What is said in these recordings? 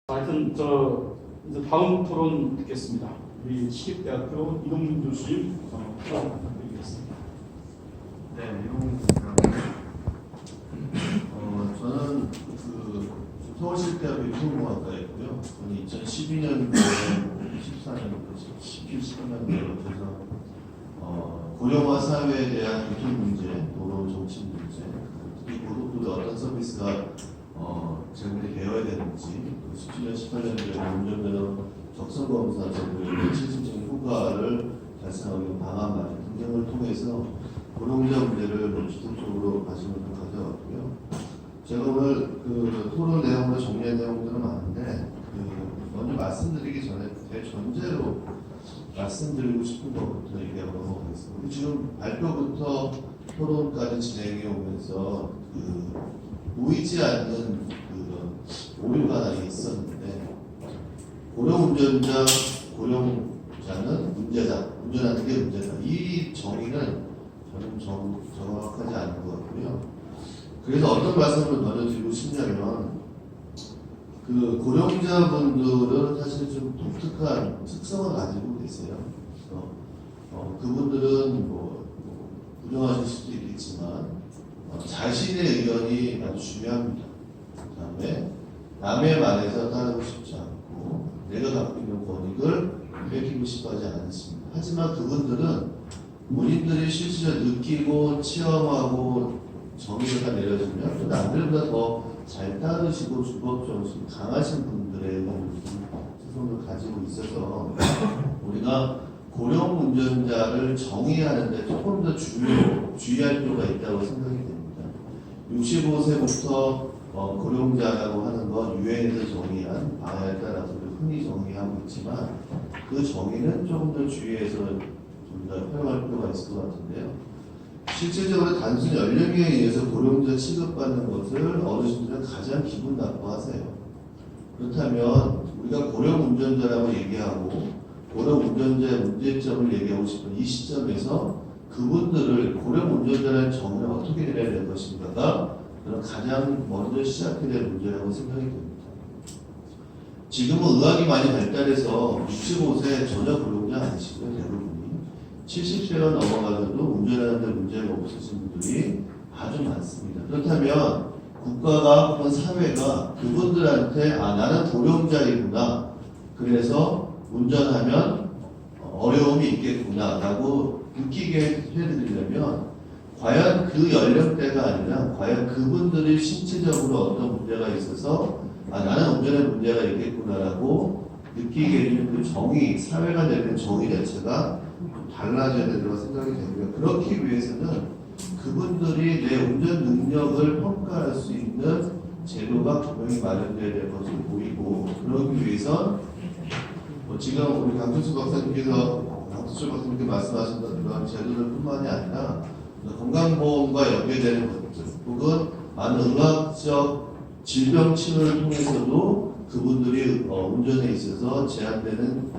하여튼 이제 다음 토론 듣겠습니다. 우리 시립대학교 이동준 교수님 토론 부탁드리겠습니다. 네, 이동준입니다. 저는 서울시립대학교 유통공학과에 있고요. 저는 2012년도에 14년도, 13년도에 그래서 고령화 사회에 대한 교통 문제, 도로 정치 문제, 특히 고속도로 어떤 서비스가 제공이 되어야 되는지, 17년, 18년도에 운전면허 적성검사 제도의 실질적인 효과를 달성하기 위한 방안 마련 등등을 통해서 고령자 문제를 지속적으로 관심을 가져왔고요. 제가 오늘 토론 내용으로 정리한 내용들은 많은데 먼저 말씀드리기 전에 대전제로 말씀드리고 싶은 것부터 얘기하고 넘어가겠습니다. 지금 발표부터 토론까지 진행해 오면서 보이지 않는 오류가 하나 있었는데 고령운전자, 고령자는 문제다. 운전하는 게 문제다. 이 정의는 저는 정확하지 않은 것 같고요. 그래서 어떤 말씀을 던져드리고 싶냐면 고령자분들은 사실 좀 독특한 특성을 가지고 계세요. 그분들은 부정하실 수도 있겠지만 자신의 의견이 아주 중요합니다. 그 다음에 남의 말에서 따르고 싶지 않고 내가 갖고 있는 권익을 뺏기고 싶어하지 않습니다. 하지만 그분들은 본인들이 실제로 느끼고 체험하고 정의가 내려지면 또 남들보다 더 잘 따르시고 주법정신 강하신 분들의 특성을 가지고 있어서 우리가 고령 운전자를 정의하는데 조금 더 주의할 필요가 있다고 생각이 됩니다. 65세부터 고령자라고 하는 건 유엔에서 정의한 방향에 따라서 흔히 정의하고 있지만 그 정의는 조금 더 주의해서 좀 더 활용할 필요가 있을 것 같은데요. 실질적으로 단순 연령에 의해서 고령자 취급받는 것을 어르신들은 가장 기분 나빠하세요. 그렇다면 우리가 고령 운전자라고 얘기하고 고령 운전자의 문제점을 얘기하고 싶은 이 시점에서 그분들을 고령 운전자라는 정의를 어떻게 내려야 될 것인가가 저는 가장 먼저 시작해야 될 문제라고 생각이 됩니다. 지금은 의학이 많이 발달해서 65세 전혀 고령자 아니시고요. 대부분이 70세가 넘어가서도 운전하는 데 문제가 없으신 분들이 아주 많습니다. 그렇다면 국가가 혹은 사회가 그분들한테 나는 고령자이구나, 그래서 운전하면 어려움이 있겠구나 라고 느끼게 해드리려면 과연 그 연령대가 아니라 과연 그분들이 신체적으로 어떤 문제가 있어서 나는 운전에 문제가 있겠구나라고 느끼게 해주는 그 정의, 사회가 내는 정의 자체가 달라져야 된다고 생각이 되고요. 그렇기 위해서는 그분들이 내 운전 능력을 평가할 수 있는 제도가 분명히 마련되어야 될 것으로 보이고, 그러기 위해선 지금 우리 강철수 박사님께서 말씀하신 그런 제도들 뿐만이 아니라 건강보험과 연계되는 것들 혹은 많은 의학적 질병 치료를 통해서도 그분들이 운전에 있어서 제한되는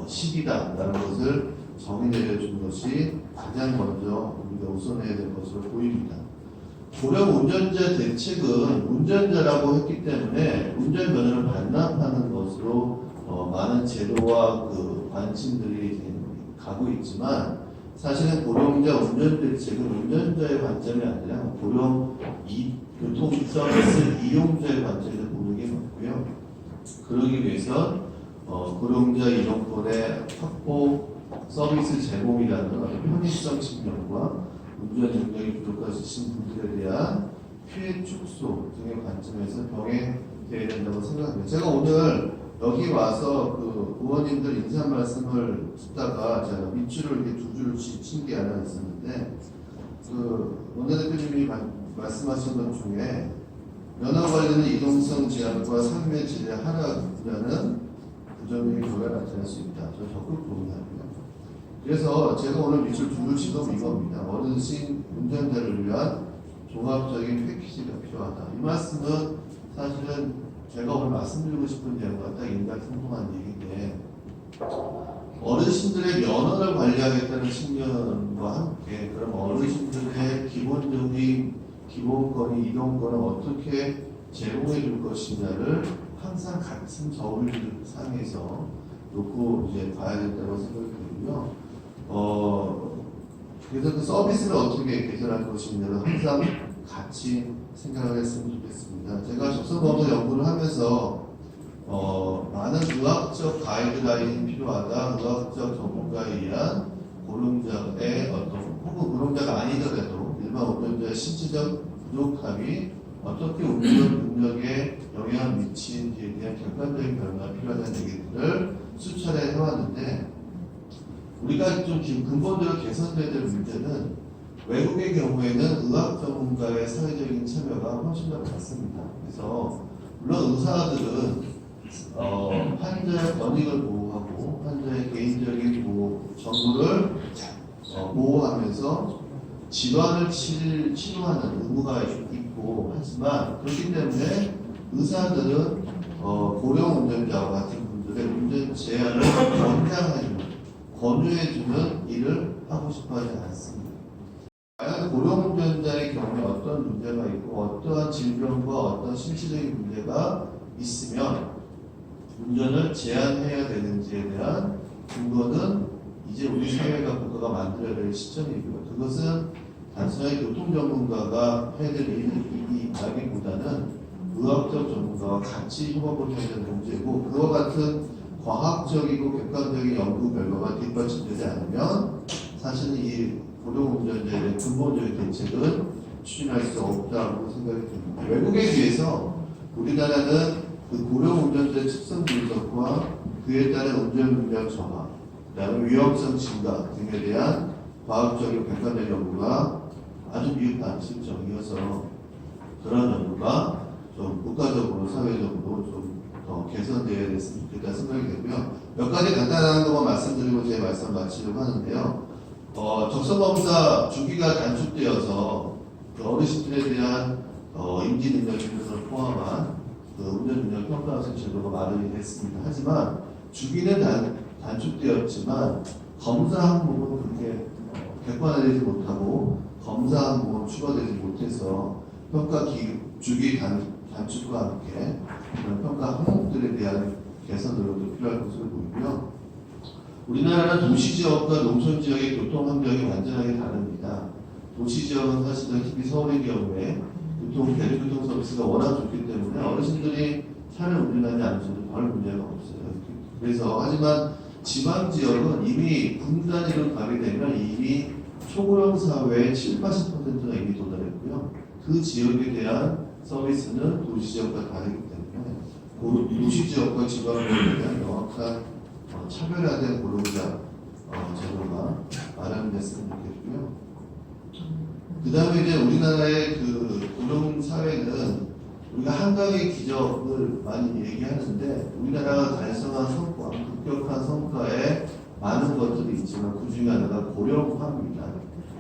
시기다라는 것을 정의 내려준 것이 가장 먼저 우리가 우선해야 될 것으로 보입니다. 고령 운전자 대책은 운전자라고 했기 때문에 운전면허를 반납하는 것으로 많은 제도와 관심들이 가고 있지만 사실은 고령자 운전 대책은 운전자의 관점이 아니라 고령 교통 서비스 이용자의 관점에서 보는 게 맞고요. 그러기 위해서 고령자 이용권의 확보 서비스 제공이라는 편의성 측면과 운전 능력이 부족하신 분들에 대한 피해 축소 등의 관점에서 병행되어야 된다고 생각합니다. 제가 오늘 여기 와서 의원님들 인사 말씀을 듣다가 제가 밑줄을 이렇게 두 줄을 친 게 하나 있었는데 원내대표님이 말씀하신 것 중에 면허 관련된 이동성 제한과 삶의 질의 하락이라는 부정적인 결과가 나타날 수 있다. 저 적극 동의합니다. 그래서 제가 오늘 밑줄 두 줄 친 건 이겁니다. 어르신 운전자를 위한 종합적인 패키지가 필요하다. 이 말씀은 사실은 제가 오늘 말씀드리고 싶은 내용과 딱 일맥상통한 얘기인데 어르신들의 면허를 관리하겠다는 측면과 함께 그럼 어르신들의 기본적인 기본권이 이동권을 어떻게 제공해 줄 것이냐를 항상 같은 저울 상에서 놓고 이제 봐야 된다고 생각이 들고요. 그래서 그 서비스를 어떻게 개선할 것인지를 항상 같이 생각을 했으면 좋겠습니다. 제가 적성검사 연구를 하면서 많은 의학적 가이드라인이 필요하다. 의학적 전문가에 의한 고령자의 혹은 고령자가 아니더라도 일반 운전자의 신체적 부족함이 어떻게 운전 능력에 영향을 미치는지에 대한 객관적인 변화가 필요하다는 얘기들을 수차례 해왔는데, 우리가 좀 근본적으로 개선돼야 될 문제는 외국의 경우에는 의학 전문가의 사회적인 참여가 훨씬 더 많습니다. 그래서 물론 의사들은 환자의 권익을 보호하고 환자의 개인적인 정보를 보호하면서 질환을 치료하는 의무가 있고 하지만, 그렇기 때문에 의사들은 고령 운전자와 같은 분들의 운전 제한을 권유해주는 일을 하고 싶어하지 않습니다. 과연 고령 운전자의 경우에 어떤 문제가 있고 어떠한 질병과 어떤 신체적인 문제가 있으면 운전을 제한해야 되는지에 대한 근거는 이제 우리 사회가 국가가 만들어야 될 시점이고요. 그것은 단순하게 교통 전문가가 해야 될 일이 아니기보다는 의학적 전문가와 같이 협업을 해야 되는 문제고, 그와 같은 과학적이고 객관적인 연구 결과가 뒷받침되지 않으면 사실은 이 고령 운전자에 대한 근본적인 대책은 추진할 수 없다고 생각이 듭니다. 외국에 비해서 우리나라는 그 고령 운전자의 특성 분석과 그에 따른 운전 능력 저하, 그다음에 위험성 증가 등에 대한 과학적인 객관적인 연구가 아주 미흡한실정이어서 그런 연구가 좀 국가적으로 사회적으로 좀 더 개선되어야 됐으면 좋겠다 생각이 되고요. 몇 가지 간단한 것만 말씀드리고 제 말씀 마치려고 하는데요. 적성검사 주기가 단축되어서 그 어르신들에 대한 인지 능력 기준을 포함한 그 운전 능력 평가 학생 제도가 마련이 됐습니다. 하지만 주기는 단축되었지만 검사 항목은 그렇게 객관화되지 못하고 검사 항목은 추가되지 못해서 평가 주기 단축과 함께 그런 평가 항목들에 대한 개선 노력도 필요할 것으로 보이고요. 우리나라는 도시 지역과 농촌 지역의 교통 환경이 완전하게 다릅니다. 도시 지역은 사실은 특히 서울의 경우에 대중교통 서비스가 워낙 좋기 때문에 어르신들이 차를 운전하지 않으셔도 별 문제가 없어요. 그래서 하지만 지방 지역은 이미 분단위로 가게 되면 이미 초고령 사회의 7, 80%가 이미 도달했고요. 그 지역에 대한 서비스는 도시 지역과 다르기 때문에 도시 지역과 지방 지역에 대한 명확한 차별화된 고령자 제도가 마련됐으면 좋겠고요. 그 다음에 이제 우리나라의 그 고령 사회는 우리가 한강의 기적을 많이 얘기하는데, 우리나라가 달성한 성과, 급격한 성과에 많은 것들이 있지만 그 중에 하나가 고령화입니다.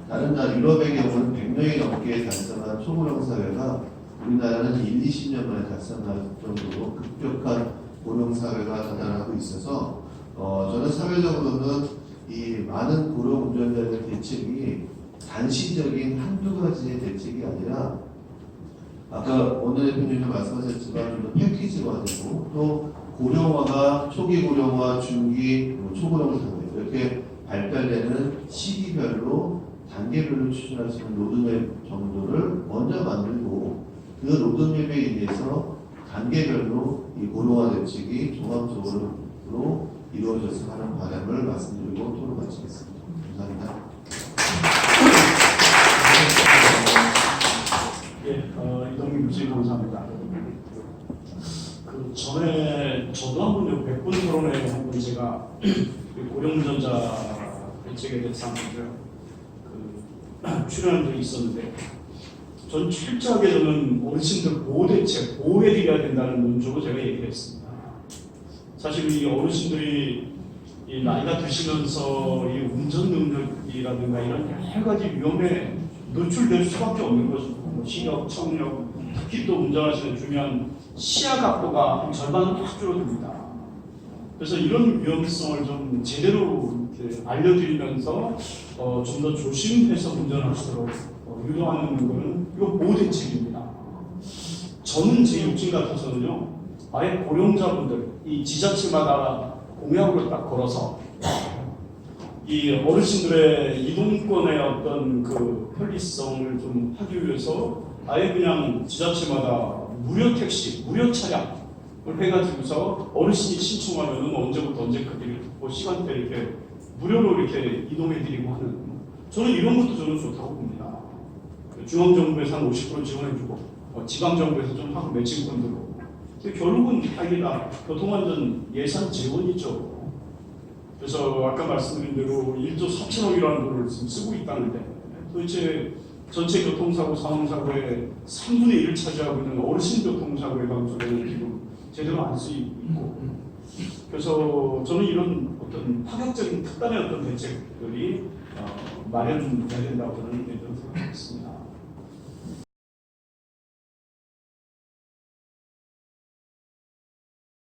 다른 나라 유럽의 경우는 100명이 넘게 달성한 초고령 사회가 우리나라는 1, 20년 만에 달성할 정도로 급격한 고령 사회가 나타나고 있어서 저는 사회적으로는 이 많은 고령 운전자의 대책이 단시적인 한두 가지의 대책이 아니라 아까 오늘 대표님도 말씀하셨지만 좀 더 패키지화되고 또 고령화가 초기 고령화, 중기, 초고령 사회 이렇게 발달되는 시기별로 단계별로 추진할 수 있는 로드맵 정도를 먼저 만들고 그 로드맵에 의해서 단계별로 이 고령화 대책이 종합적으로 이루어졌으면 하는 바람을 말씀드리고 토론 마치겠습니다. 감사합니다. 이동민 교수님 감사합니다. 그 전에 저도 한번 100분 토론회 한번 제가 고령운전자 대책에 대해서 한번 출연한 적이 있었는데, 전 철저하게 저는 어르신들 보호 대책, 보호해드려야 된다는 논조로 제가 얘기를 했습니다. 사실 이 어르신들이 이 나이가 드시면서 이 운전 능력이라든가 이런 여러 가지 위험에 노출될 수밖에 없는 것이고, 시력, 청력, 특히 또 운전하시는 중요한 시야 각도가 한 절반은 확 줄어듭니다. 그래서 이런 위험성을 좀 제대로 이렇게 알려드리면서 좀 더 조심해서 운전하시도록 유도하는 것은 이거 보호 대책입니다. 저는 제 욕심 같아서는요, 아예 고령자분들 이 지자체마다 공약을 딱 걸어서 이 어르신들의 이동권의 어떤 그 편리성을 좀 하기 위해서 아예 그냥 지자체마다 무료 택시, 무료 차량을 해가지고서 어르신이 신청하면은 언제부터 언제까지 뭐 시간대 이렇게 무료로 이렇게 이동해드리고 하는, 저는 이런 것도 저는 좋다고 봅니다. 중앙정부에서 한 50% 지원해주고 지방정부에서 좀 하고 매칭권 들고, 결국은 이게 다 교통안전 예산 지원이죠. 그래서 아까 말씀드린 대로 1조 4천억이라는 돈을 지금 쓰고 있다는데 도대체 전체 교통사고 사망사고의 3분의 1을 차지하고 있는 어르신 교통사고에 관해서는 지금 제대로 안 쓰이고 있고, 그래서 저는 이런 어떤 파격적인 특단의 어떤 대책들이 마련돼야 된다고 저는 생각했습니다.